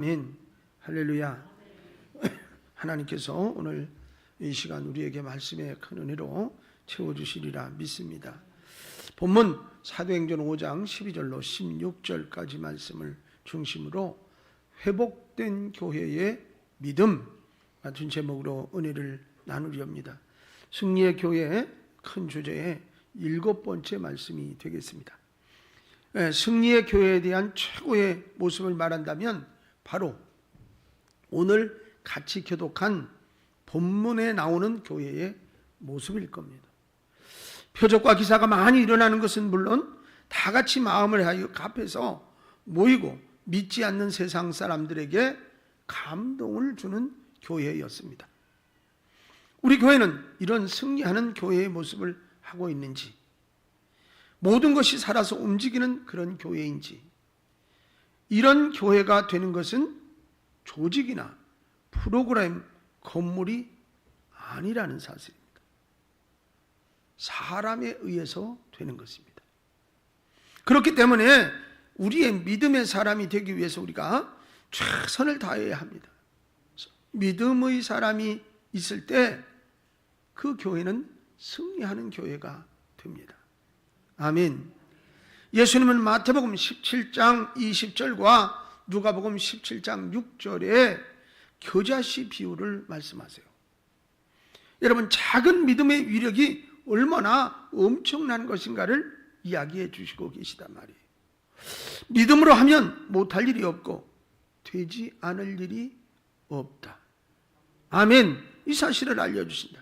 아멘. 할렐루야. 하나님께서 오늘 이 시간 우리에게 말씀의 큰 은혜로 채워주시리라 믿습니다. 본문 사도행전 5장 12절로 16절까지 말씀을 중심으로 회복된 교회의 믿음 같은 제목으로 은혜를 나누려 합니다. 승리의 교회의 큰 주제의 7번째 말씀이 되겠습니다. 승리의 교회에 대한 최고의 모습을 말한다면 바로 오늘 같이 교독한 본문에 나오는 교회의 모습일 겁니다. 표적과 기사가 많이 일어나는 것은 물론 다 같이 마음을 합해서 모이고 믿지 않는 세상 사람들에게 감동을 주는 교회였습니다. 우리 교회는 이런 승리하는 교회의 모습을 하고 있는지, 모든 것이 살아서 움직이는 그런 교회인지, 이런 교회가 되는 것은 조직이나 프로그램, 건물이 아니라는 사실입니다. 사람에 의해서 되는 것입니다. 그렇기 때문에 우리의 믿음의 사람이 되기 위해서 우리가 최선을 다해야 합니다. 믿음의 사람이 있을 때 그 교회는 승리하는 교회가 됩니다. 아멘. 예수님은 마태복음 17장 20절과 누가복음 17장 6절에 겨자씨 비유를 말씀하세요. 여러분, 작은 믿음의 위력이 얼마나 엄청난 것인가를 이야기해 주시고 계시단 말이에요. 믿음으로 하면 못할 일이 없고 되지 않을 일이 없다. 아멘. 이 사실을 알려주신다.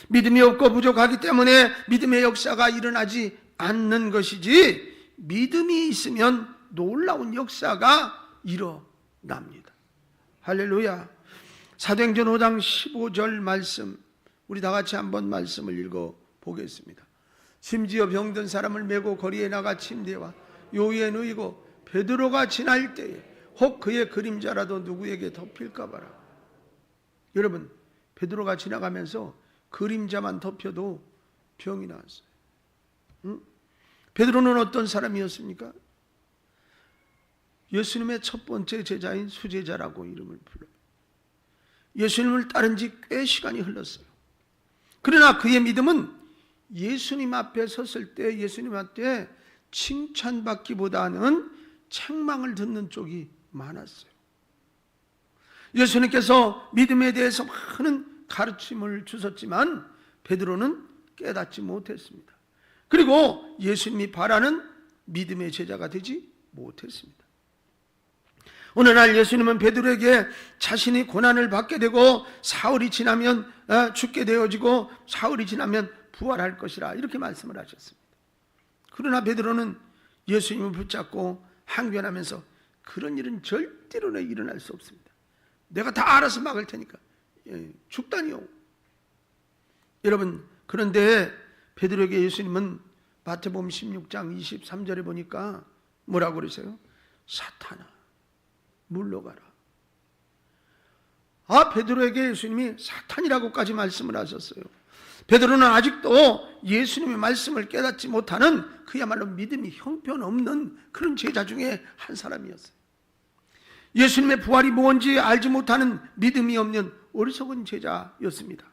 믿음이 없고 부족하기 때문에 믿음의 역사가 일어나지 않는 것이지, 믿음이 있으면 놀라운 역사가 일어납니다. 할렐루야. 사도행전 5장 15절 말씀, 우리 다 같이 한번 말씀을 읽어보겠습니다. 심지어 병든 사람을 메고 거리에 나가 침대와 요위에 누이고 베드로가 지날 때에 혹 그의 그림자라도 누구에게 덮일까 봐라. 여러분, 베드로가 지나가면서 그림자만 덮여도 병이 나왔어요. 베드로는 어떤 사람이었습니까? 예수님의 첫 번째 제자인 수제자라고 이름을 불러요. 예수님을 따른 지 꽤 시간이 흘렀어요. 그러나 그의 믿음은 예수님 앞에 섰을 때 예수님한테 칭찬받기보다는 책망을 듣는 쪽이 많았어요. 예수님께서 믿음에 대해서 많은 가르침을 주셨지만 베드로는 깨닫지 못했습니다. 그리고 예수님이 바라는 믿음의 제자가 되지 못했습니다. 어느 날 예수님은 베드로에게 자신이 고난을 받게 되고 사흘이 지나면 죽게 되어지고 사흘이 지나면 부활할 것이라 이렇게 말씀을 하셨습니다. 그러나 베드로는 예수님을 붙잡고 항변하면서 그런 일은 절대로 일어날 수 없습니다. 내가 다 알아서 막을 테니까 죽다니요. 여러분, 그런데 베드로에게 예수님은 마태복음 16장 23절에 보니까 뭐라고 그러세요? 사탄아, 물러가라. 베드로에게 예수님이 사탄이라고까지 말씀을 하셨어요. 베드로는 아직도 예수님의 말씀을 깨닫지 못하는 그야말로 믿음이 형편없는 그런 제자 중에 한 사람이었어요. 예수님의 부활이 뭔지 알지 못하는 믿음이 없는 어리석은 제자였습니다.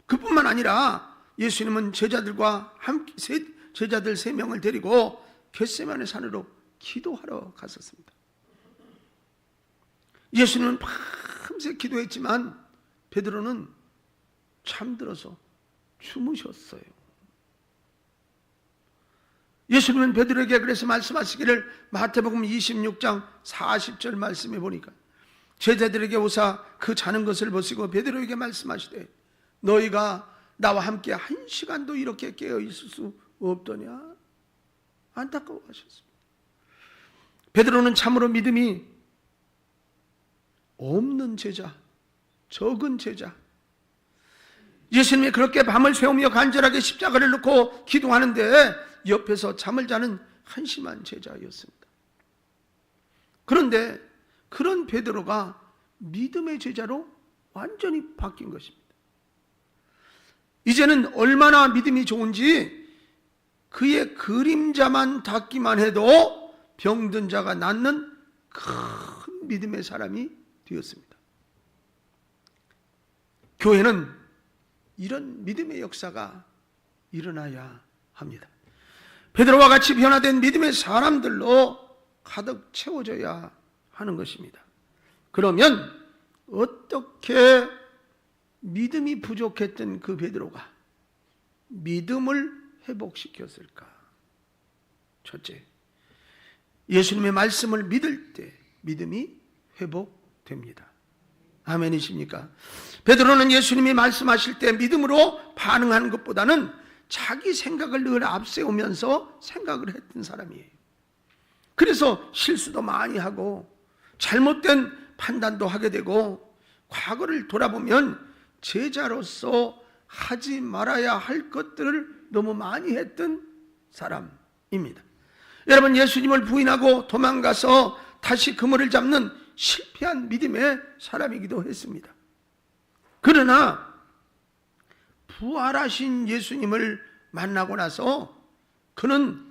그뿐만 아니라 예수님은 제자들과 함께 제자들 3명을 데리고 겟세마네 산으로 기도하러 갔었습니다. 예수님은 밤새 기도했지만 베드로는 잠들어서 주무셨어요. 예수님은 베드로에게 그래서 말씀하시기를 마태복음 26장 40절 말씀해 보니까 제자들에게 오사 그 자는 것을 보시고 베드로에게 말씀하시되 너희가 나와 함께 1시간도 이렇게 깨어 있을 수 없더냐? 안타까워하셨습니다. 베드로는 참으로 믿음이 없는 제자, 적은 제자. 예수님이 그렇게 밤을 새우며 간절하게 십자가를 놓고 기도하는데 옆에서 잠을 자는 한심한 제자였습니다. 그런데 그런 베드로가 믿음의 제자로 완전히 바뀐 것입니다. 이제는 얼마나 믿음이 좋은지 그의 그림자만 닿기만 해도 병든 자가 낫는 큰 믿음의 사람이 되었습니다. 교회는 이런 믿음의 역사가 일어나야 합니다. 베드로와 같이 변화된 믿음의 사람들로 가득 채워져야 하는 것입니다. 그러면 어떻게 믿음이 부족했던 그 베드로가 믿음을 회복시켰을까? 첫째, 예수님의 말씀을 믿을 때 믿음이 회복됩니다. 아멘이십니까? 베드로는 예수님이 말씀하실 때 믿음으로 반응하는 것보다는 자기 생각을 늘 앞세우면서 생각을 했던 사람이에요. 그래서 실수도 많이 하고 잘못된 판단도 하게 되고, 과거를 돌아보면 제자로서 하지 말아야 할 것들을 너무 많이 했던 사람입니다. 여러분, 예수님을 부인하고 도망가서 다시 그물을 잡는 실패한 믿음의 사람이기도 했습니다. 그러나 부활하신 예수님을 만나고 나서 그는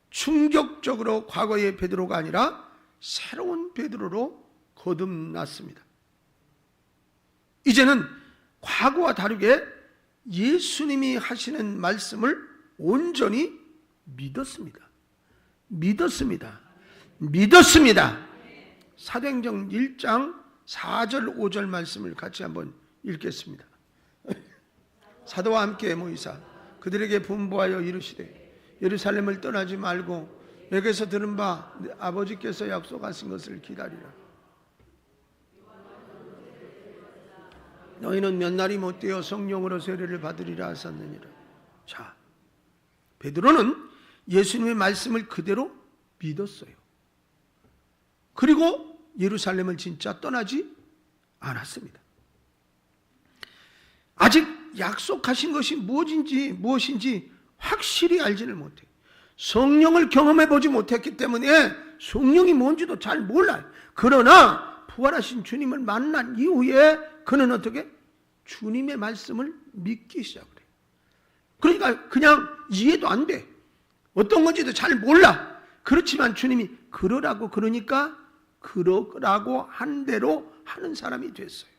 충격적으로 과거의 베드로가 아니라 새로운 베드로로 거듭났습니다. 이제는 과거와 다르게 예수님이 하시는 말씀을 온전히 믿었습니다. 사도행전 1장 4절 5절 말씀을 같이 한번 읽겠습니다. 사도와 함께 모이사 그들에게 분부하여 이르시되 예루살렘을 떠나지 말고 내게서 들은 바 아버지께서 약속하신 것을 기다리라. 너희는 몇 날이 못되어 성령으로 세례를 받으리라 하셨느니라. 자, 베드로는 예수님의 말씀을 그대로 믿었어요. 그리고 예루살렘을 진짜 떠나지 않았습니다. 아직 약속하신 것이 무엇인지 확실히 알지를 못해요. 성령을 경험해 보지 못했기 때문에 성령이 뭔지도 잘 몰라요. 그러나 부활하신 주님을 만난 이후에 그는 어떻게? 주님의 말씀을 믿기 시작을 해요. 그러니까 그냥 이해도 안 돼. 어떤 건지도 잘 몰라. 그렇지만 주님이 그러라고 그러니까 그러라고 한 대로 하는 사람이 됐어요.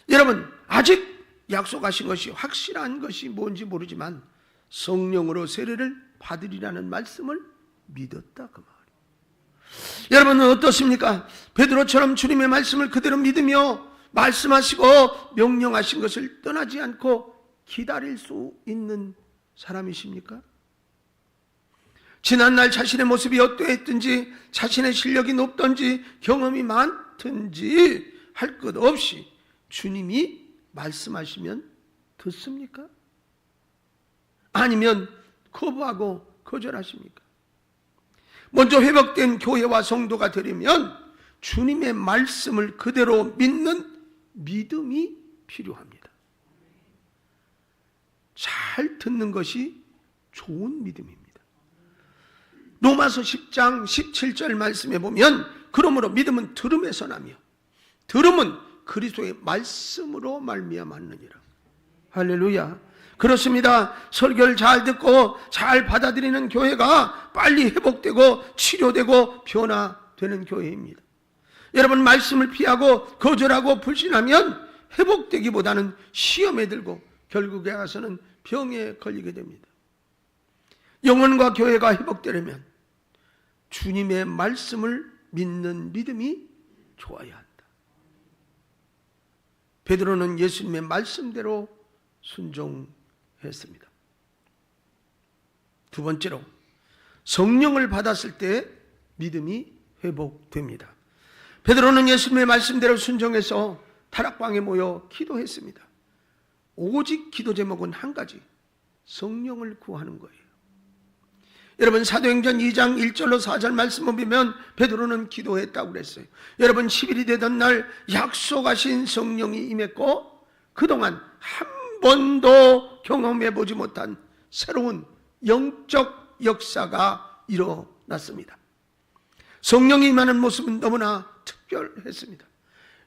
여러분, 아직 약속하신 것이 확실한 것이 뭔지 모르지만 성령으로 세례를 받으리라는 말씀을 믿었다 그 말이에요. 여러분은 어떻습니까? 베드로처럼 주님의 말씀을 그대로 믿으며 말씀하시고 명령하신 것을 떠나지 않고 기다릴 수 있는 사람이십니까? 지난날 자신의 모습이 어떠했든지 자신의 실력이 높든지 경험이 많든지 할 것 없이 주님이 말씀하시면 듣습니까? 아니면 거부하고 거절하십니까? 먼저 회복된 교회와 성도가 되려면 주님의 말씀을 그대로 믿는 믿음이 필요합니다. 잘 듣는 것이 좋은 믿음입니다. 로마서 10장 17절 말씀에 보면 그러므로 믿음은 들음에서 나며 들음은 그리스도의 말씀으로 말미암았느니라. 할렐루야. 그렇습니다. 설교를 잘 듣고 잘 받아들이는 교회가 빨리 회복되고 치료되고 변화되는 교회입니다. 여러분, 말씀을 피하고 거절하고 불신하면 회복되기보다는 시험에 들고 결국에 가서는 병에 걸리게 됩니다. 영혼과 교회가 회복되려면 주님의 말씀을 믿는 믿음이 좋아야 한다. 베드로는 예수님의 말씀대로 순종했습니다. 두 번째로, 성령을 받았을 때 믿음이 회복됩니다. 베드로는 예수님의 말씀대로 순종해서 다락방에 모여 기도했습니다. 오직 기도 제목은 한 가지, 성령을 구하는 거예요. 여러분, 사도행전 2장 1절로 4절 말씀을 보면 베드로는 기도했다고 그랬어요. 여러분, 10일이 되던 날 약속하신 성령이 임했고 그동안 한 번도 경험해 보지 못한 새로운 영적 역사가 일어났습니다. 성령이 임하는 모습은 너무나 특별했습니다.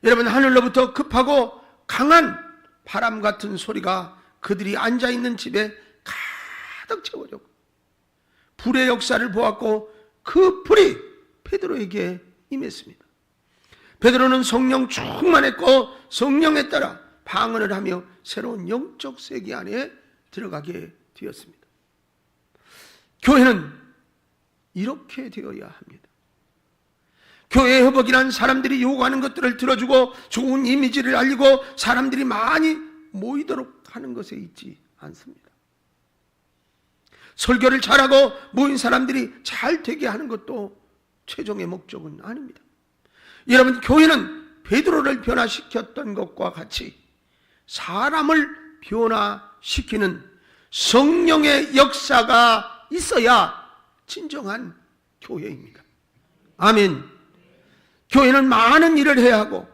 여러분, 하늘로부터 급하고 강한 바람 같은 소리가 그들이 앉아있는 집에 가득 채워졌고 불의 역사를 보았고 그 불이 베드로에게 임했습니다. 베드로는 성령 충만했고 성령에 따라 방언을 하며 새로운 영적 세계 안에 들어가게 되었습니다. 교회는 이렇게 되어야 합니다. 교회의 회복이란 사람들이 요구하는 것들을 들어주고 좋은 이미지를 알리고 사람들이 많이 모이도록 하는 것에 있지 않습니다. 설교를 잘하고 모인 사람들이 잘 되게 하는 것도 최종의 목적은 아닙니다. 여러분, 교회는 베드로를 변화시켰던 것과 같이 사람을 변화시키는 성령의 역사가 있어야 진정한 교회입니다. 아멘. 교회는 많은 일을 해야 하고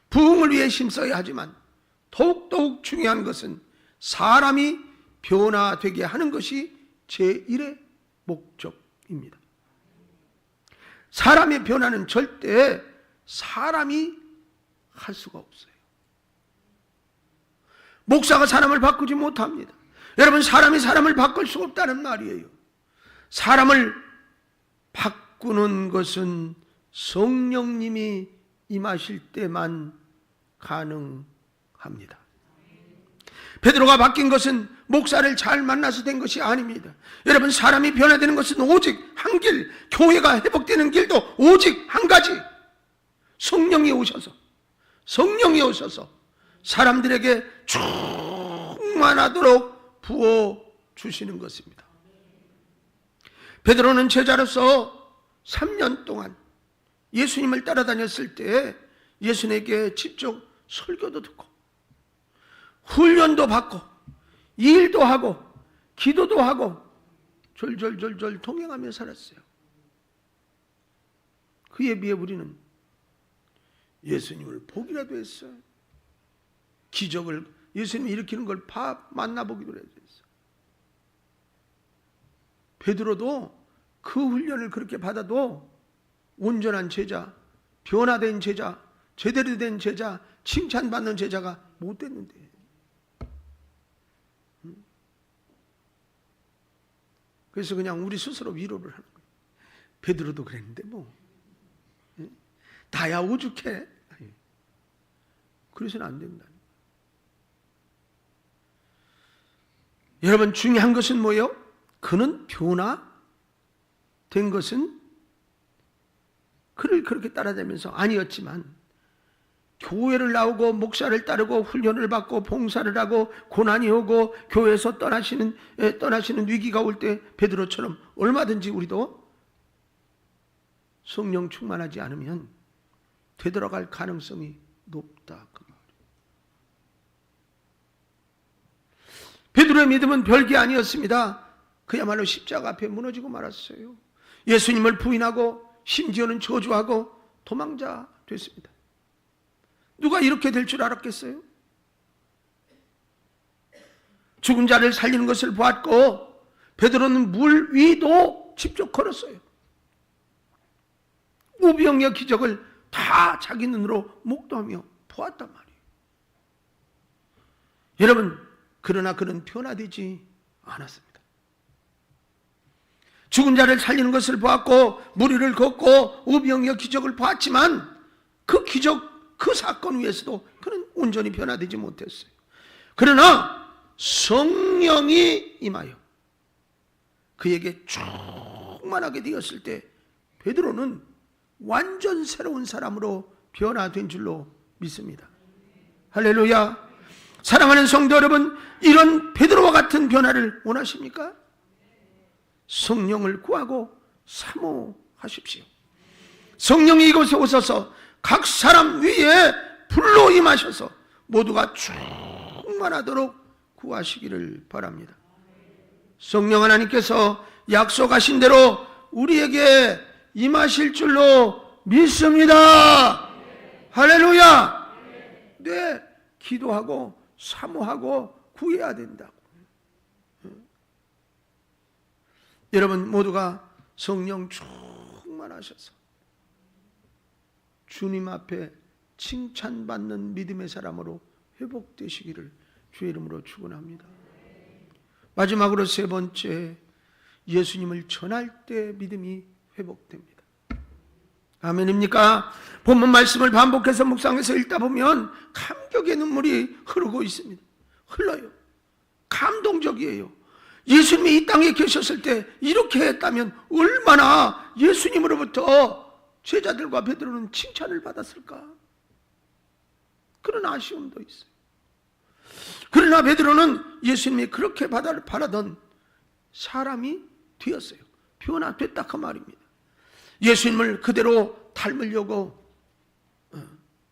부흥을 위해 힘써야 하지만 더욱 중요한 것은 사람이 변화되게 하는 것이 제1의 목적입니다. 사람의 변화는 절대 사람이 할 수가 없어요. 목사가 사람을 바꾸지 못합니다. 여러분, 사람이 사람을 바꿀 수 없다는 말이에요. 사람을 바꾸는 것은 성령님이 임하실 때만 가능합니다. 베드로가 바뀐 것은 목사를 잘 만나서 된 것이 아닙니다. 여러분, 사람이 변화되는 것은 오직 한 길, 교회가 회복되는 길도 오직 한 가지, 성령이 오셔서 사람들에게 충만하도록 부어주시는 것입니다. 베드로는 제자로서 3년 동안 예수님을 따라다녔을 때 예수님에게 직접 설교도 듣고 훈련도 받고 일도 하고 기도도 하고 졸졸 동행하며 살았어요. 그에 비해 우리는 예수님을 보기라도 했어요. 기적을 예수님이 일으키는 걸 만나보기도 했어요. 베드로도 그 훈련을 그렇게 받아도 온전한 제자, 변화된 제자, 제대로 된 제자, 칭찬받는 제자가 못 됐는데, 그래서 그냥 우리 스스로 위로를 하는 거예요. 베드로도 그랬는데 뭐 다야 오죽해. 그래서는 안 된다. 여러분, 중요한 것은 뭐예요? 그는 변화된 것은 그를 그렇게 따라다니면서 아니었지만, 교회를 나오고 목사를 따르고 훈련을 받고 봉사를 하고 고난이 오고 교회에서 떠나시는 위기가 올 때 베드로처럼 얼마든지 우리도 성령 충만하지 않으면 되돌아갈 가능성이 높다. 그 말이에요. 베드로의 믿음은 별게 아니었습니다. 그야말로 십자가 앞에 무너지고 말았어요. 예수님을 부인하고 심지어는 저주하고 도망자 됐습니다. 누가 이렇게 될 줄 알았겠어요? 죽은 자를 살리는 것을 보았고 베드로는 물 위도 직접 걸었어요. 우병의 기적을 다 자기 눈으로 목도하며 보았단 말이에요. 여러분, 그러나 그는 변화되지 않았습니다. 죽은 자를 살리는 것을 보았고 물 위를 걷고 우병의 기적을 보았지만 그 기적, 그 사건 위에서도 그는 온전히 변화되지 못했어요. 그러나 성령이 임하여 그에게 충만하게 되었을 때 베드로는 완전 새로운 사람으로 변화된 줄로 믿습니다. 할렐루야. 사랑하는 성도 여러분, 이런 베드로와 같은 변화를 원하십니까? 성령을 구하고 사모하십시오. 성령이 이곳에 오셔서 각 사람 위에 불로 임하셔서 모두가 충만하도록 구하시기를 바랍니다. 성령 하나님께서 약속하신 대로 우리에게 임하실 줄로 믿습니다. 할렐루야. 네, 기도하고 사모하고 구해야 된다고. 여러분 모두가 성령 충만하셔서 주님 앞에 칭찬받는 믿음의 사람으로 회복되시기를 주의 이름으로 축원합니다. 마지막으로 세 번째, 예수님을 전할 때 믿음이 회복됩니다. 아멘입니까? 본문 말씀을 반복해서 묵상해서 읽다 보면 감격의 눈물이 흐르고 있습니다. 흘러요. 감동적이에요. 예수님이 이 땅에 계셨을 때 이렇게 했다면 얼마나 예수님으로부터 제자들과 베드로는 칭찬을 받았을까? 그런 아쉬움도 있어요. 그러나 베드로는 예수님이 그렇게 바라던 사람이 되었어요. 변화됐다 그 말입니다. 예수님을 그대로 닮으려고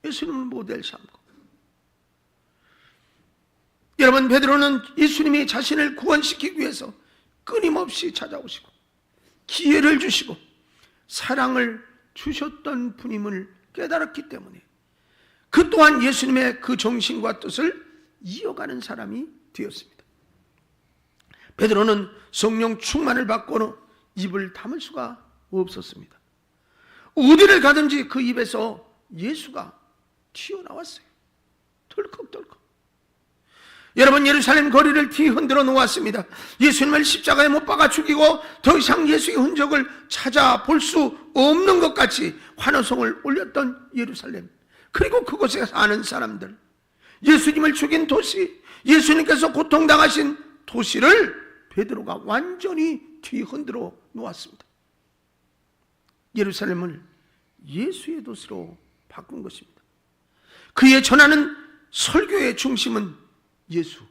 예수님을 모델 삼고. 여러분, 베드로는 예수님이 자신을 구원시키기 위해서 끊임없이 찾아오시고 기회를 주시고 사랑을 주셨던 분임을 깨달았기 때문에 그 또한 예수님의 그 정신과 뜻을 이어가는 사람이 되었습니다. 베드로는 성령 충만을 받고는 입을 다물 수가 없었습니다. 어디를 가든지 그 입에서 예수가 튀어나왔어요. 덜컥덜컥. 여러분, 예루살렘 거리를 뒤흔들어 놓았습니다. 예수님을 십자가에 못 박아 죽이고 더 이상 예수의 흔적을 찾아볼 수 없는 것 같이 환호성을 올렸던 예루살렘, 그리고 그곳에 사는 사람들, 예수님을 죽인 도시, 예수님께서 고통당하신 도시를 베드로가 완전히 뒤흔들어 놓았습니다. 예루살렘을 예수의 도시로 바꾼 것입니다. 그의 전하는 설교의 중심은 예수,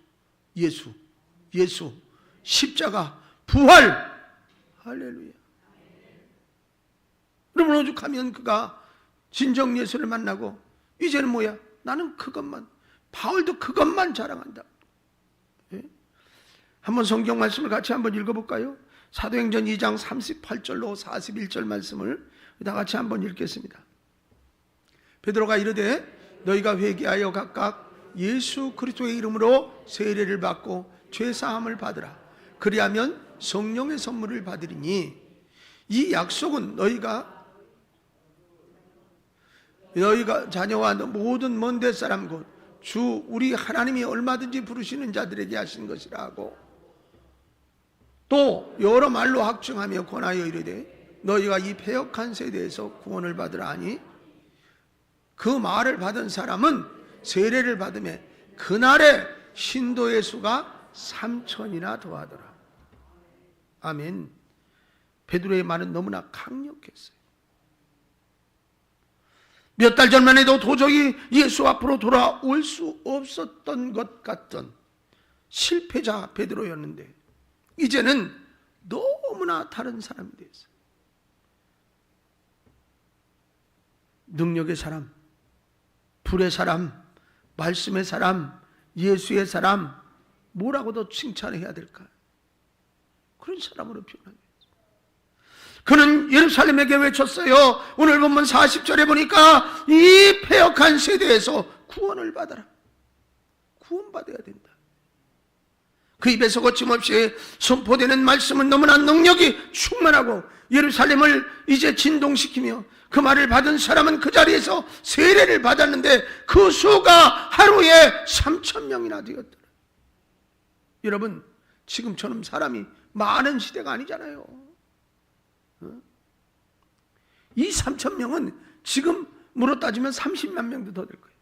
예수, 예수, 십자가, 부활. 할렐루야. 여러분, 오죽하면 그가 진정 예수를 만나고 이제는 뭐야? 나는 그것만, 바울도 그것만 자랑한다. 예? 한번 성경 말씀을 같이 한번 읽어볼까요? 사도행전 2장 38절로 41절 말씀을 다 같이 한번 읽겠습니다. 베드로가 이르되 너희가 회개하여 각각 예수 그리스도의 이름으로 세례를 받고 죄사함을 받으라. 그리하면 성령의 선물을 받으리니 이 약속은 너희가 자녀와 모든 먼 데 사람 곧 주 우리 하나님이 얼마든지 부르시는 자들에게 하신 것이라 하고, 또 여러 말로 확증하며 권하여 이르되 너희가 이 패역한 세대에서 구원을 받으라 하니 그 말을 받은 사람은 세례를 받으며 그날에 신도의 수가 3,000이나 더하더라. 아멘. 베드로의 말은 너무나 강력했어요. 몇 달 전만 해도 도저히 예수 앞으로 돌아올 수 없었던 것 같던 실패자 베드로였는데 이제는 너무나 다른 사람이 되었어요. 능력의 사람, 불의 사람, 말씀의 사람, 예수의 사람, 뭐라고도 칭찬해야 될까? 그런 사람으로 변합니다. 그는 예루살렘에게 외쳤어요. 오늘 본문 40절에 보니까 이 패역한 세대에서 구원을 받아라. 구원받아야 된다. 그 입에서 거침없이 선포되는 말씀은 너무나 능력이 충만하고 예루살렘을 이제 진동시키며 그 말을 받은 사람은 그 자리에서 세례를 받았는데 그 수가 하루에 3,000명이나 되었더라. 여러분, 지금처럼 사람이 많은 시대가 아니잖아요. 이 3,000명은 지금으로 따지면 30만 명도 더 될 거예요.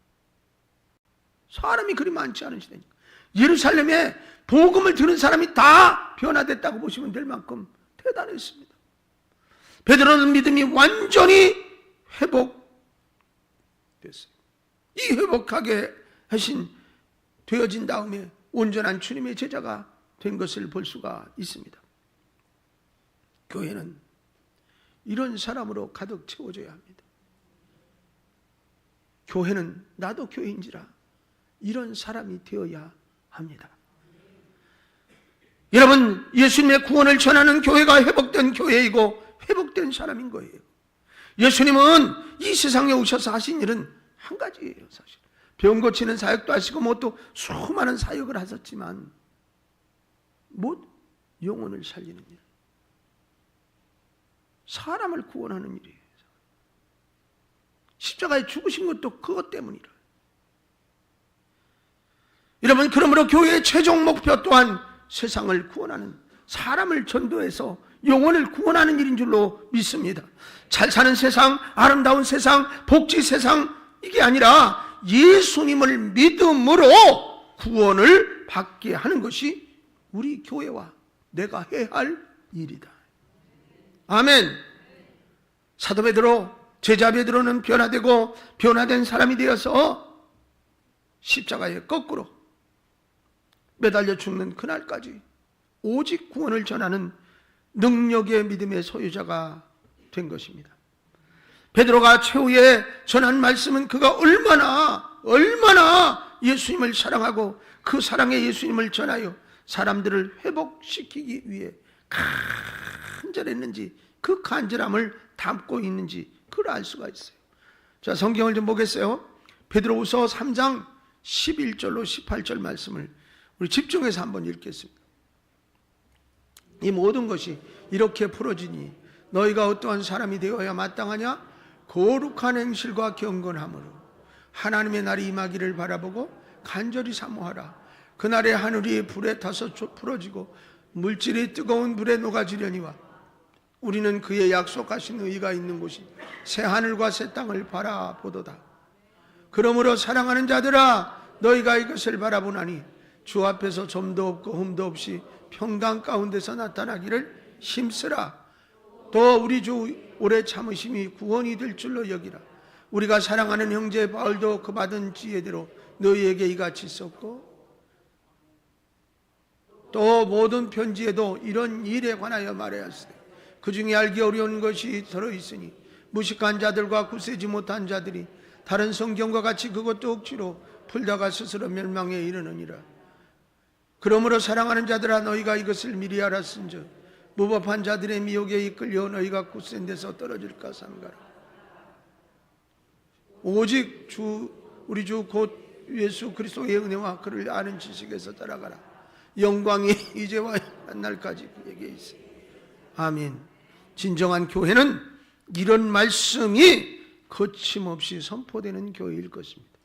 사람이 그리 많지 않은 시대니까. 예루살렘에 복음을 들은 사람이 다 변화됐다고 보시면 될 만큼 대단했습니다. 베드로는 믿음이 완전히 회복됐어요. 이 회복하게 하신 되어진 다음에 온전한 주님의 제자가 된 것을 볼 수가 있습니다. 교회는 이런 사람으로 가득 채워져야 합니다. 교회는 나도 교회인지라 이런 사람이 되어야 합니다. 여러분, 예수님의 구원을 전하는 교회가 회복된 교회이고 회복된 사람인 거예요. 예수님은 이 세상에 오셔서 하신 일은 한 가지예요. 사실 병 고치는 사역도 하시고 뭐 또 수많은 사역을 하셨지만 못 영혼을 살리는 일, 사람을 구원하는 일이에요. 십자가에 죽으신 것도 그것 때문이라. 여러분, 그러므로 교회의 최종 목표 또한 세상을 구원하는, 사람을 전도해서 영혼을 구원하는 일인 줄로 믿습니다. 잘 사는 세상, 아름다운 세상, 복지 세상, 이게 아니라 예수님을 믿음으로 구원을 받게 하는 것이 우리 교회와 내가 해야 할 일이다. 아멘. 사도 베드로, 제자 베드로는 변화되고 변화된 사람이 되어서 십자가에 거꾸로 매달려 죽는 그날까지 오직 구원을 전하는 능력의 믿음의 소유자가 된 것입니다. 베드로가 최후에 전한 말씀은 그가 얼마나 예수님을 사랑하고 그 사랑의 예수님을 전하여 사람들을 회복시키기 위해 간절했는지, 그 간절함을 담고 있는지 그걸 알 수가 있어요. 자, 성경을 좀 보겠어요. 베드로후서 3장 11절로 18절 말씀을 우리 집중해서 한번 읽겠습니다. 이 모든 것이 이렇게 풀어지니 너희가 어떠한 사람이 되어야 마땅하냐? 거룩한 행실과 경건함으로 하나님의 날이 임하기를 바라보고 간절히 사모하라. 그날에 하늘이 불에 타서 풀어지고 물질이 뜨거운 불에 녹아지려니와 우리는 그의 약속하신 의가 있는 곳이 새 하늘과 새 땅을 바라보도다. 그러므로 사랑하는 자들아, 너희가 이것을 바라보나니 주 앞에서 점도 없고 흠도 없이 평강 가운데서 나타나기를 힘쓰라. 또 우리 주 오래 참으심이 구원이 될 줄로 여기라. 우리가 사랑하는 형제 바울도 그 받은 지혜대로 너희에게 이같이 썼고 또 모든 편지에도 이런 일에 관하여 말하였으니 그 중에 알기 어려운 것이 들어있으니 무식한 자들과 굳세지 못한 자들이 다른 성경과 같이 그것도 억지로 풀다가 스스로 멸망에 이르느니라. 그러므로 사랑하는 자들아, 너희가 이것을 미리 알았은즉 무법한 자들의 미혹에 이끌려 너희가 굳센 데서 떨어질까 삼가라. 오직 우리 주 곧 예수 그리스도의 은혜와 그를 아는 지식에서 따라가라. 영광이 이제와 한날까지 그에게 있으니. 아멘. 진정한 교회는 이런 말씀이 거침없이 선포되는 교회일 것입니다.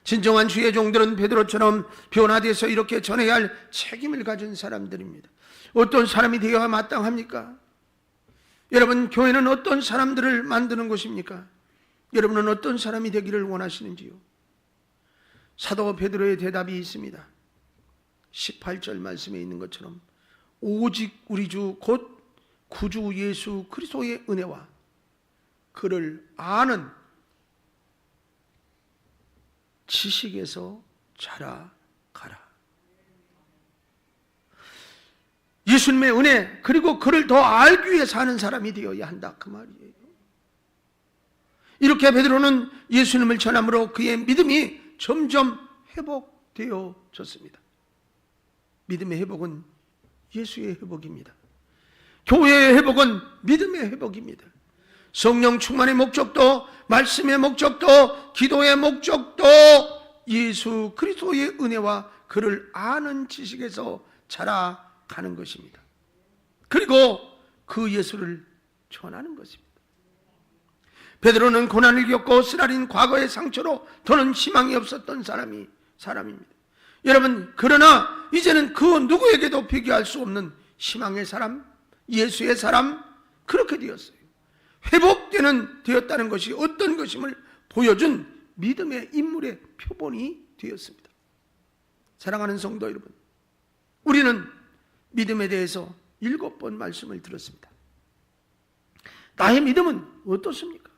진정한 주의 종들은 베드로처럼 변화돼서 이렇게 전해야 할 책임을 가진 사람들입니다. 어떤 사람이 되어야 마땅합니까? 여러분, 교회는 어떤 사람들을 만드는 곳입니까? 여러분은 어떤 사람이 되기를 원하시는지요? 사도 베드로의 대답이 있습니다. 18절 말씀에 있는 것처럼 오직 우리 주 곧 구주 예수 그리스도의 은혜와 그를 아는 지식에서 자라가라. 예수님의 은혜, 그리고 그를 더 알기 위해 사는 사람이 되어야 한다, 그 말이에요. 이렇게 베드로는 예수님을 전함으로 그의 믿음이 점점 회복되어졌습니다. 믿음의 회복은 예수의 회복입니다. 교회의 회복은 믿음의 회복입니다. 성령 충만의 목적도, 말씀의 목적도, 기도의 목적도 예수 그리스도의 은혜와 그를 아는 지식에서 자라가는 것입니다. 그리고 그 예수를 전하는 것입니다. 베드로는 고난을 겪고 쓰라린 과거의 상처로 더는 희망이 없었던 사람입니다. 여러분, 그러나 이제는 그 누구에게도 비교할 수 없는 희망의 사람, 예수의 사람, 그렇게 되었어요. 되었다는 것이 어떤 것임을 보여준 믿음의 인물의 표본이 되었습니다. 사랑하는 성도 여러분, 우리는 믿음에 대해서 7번 말씀을 들었습니다. 나의 믿음은 어떻습니까?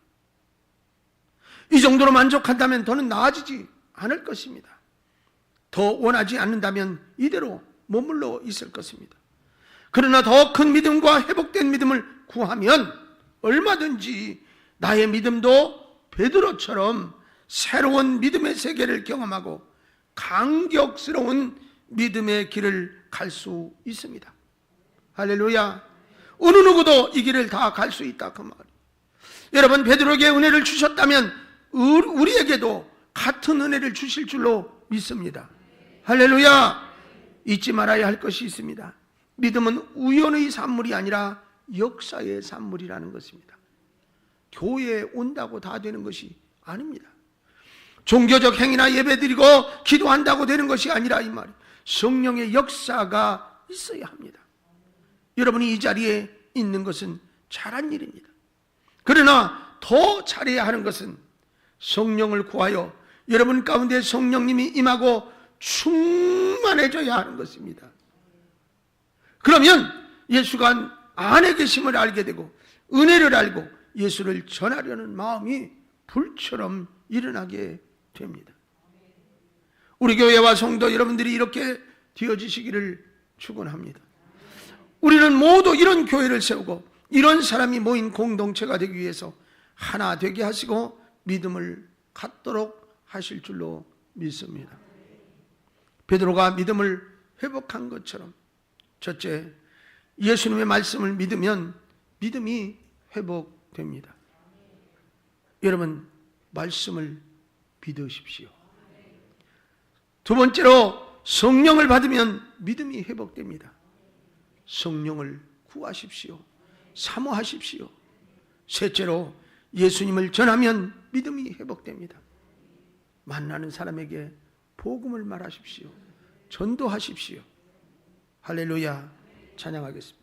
이 정도로 만족한다면 더는 나아지지 않을 것입니다. 더 원하지 않는다면 이대로 머물러 있을 것입니다. 그러나 더 큰 믿음과 회복된 믿음을 구하면 얼마든지 나의 믿음도 베드로처럼 새로운 믿음의 세계를 경험하고 감격스러운 믿음의 길을 갈 수 있습니다. 할렐루야. 어느 누구도 이 길을 다 갈 수 있다, 그 말이에요. 여러분, 베드로에게 은혜를 주셨다면 우리에게도 같은 은혜를 주실 줄로 믿습니다. 할렐루야. 잊지 말아야 할 것이 있습니다. 믿음은 우연의 산물이 아니라 역사의 산물이라는 것입니다. 교회에 온다고 다 되는 것이 아닙니다. 종교적 행위나 예배드리고 기도한다고 되는 것이 아니라 이 말이 성령의 역사가 있어야 합니다. 여러분이 이 자리에 있는 것은 잘한 일입니다. 그러나 더 잘해야 하는 것은 성령을 구하여 여러분 가운데 성령님이 임하고 충만해져야 하는 것입니다. 그러면 예수가 안에 계심을 알게 되고 은혜를 알고 예수를 전하려는 마음이 불처럼 일어나게 됩니다. 우리 교회와 성도 여러분들이 이렇게 되어지시기를 축원합니다. 우리는 모두 이런 교회를 세우고 이런 사람이 모인 공동체가 되기 위해서 하나 되게 하시고 믿음을 갖도록 하실 줄로 믿습니다. 베드로가 믿음을 회복한 것처럼 첫째, 예수님의 말씀을 믿으면 믿음이 회복됩니다. 여러분, 말씀을 믿으십시오. 두 번째로, 성령을 받으면 믿음이 회복됩니다. 성령을 구하십시오. 사모하십시오. 셋째로, 예수님을 전하면 믿음이 회복됩니다. 만나는 사람에게 복음을 말하십시오. 전도하십시오. 할렐루야. 찬양하겠습니다.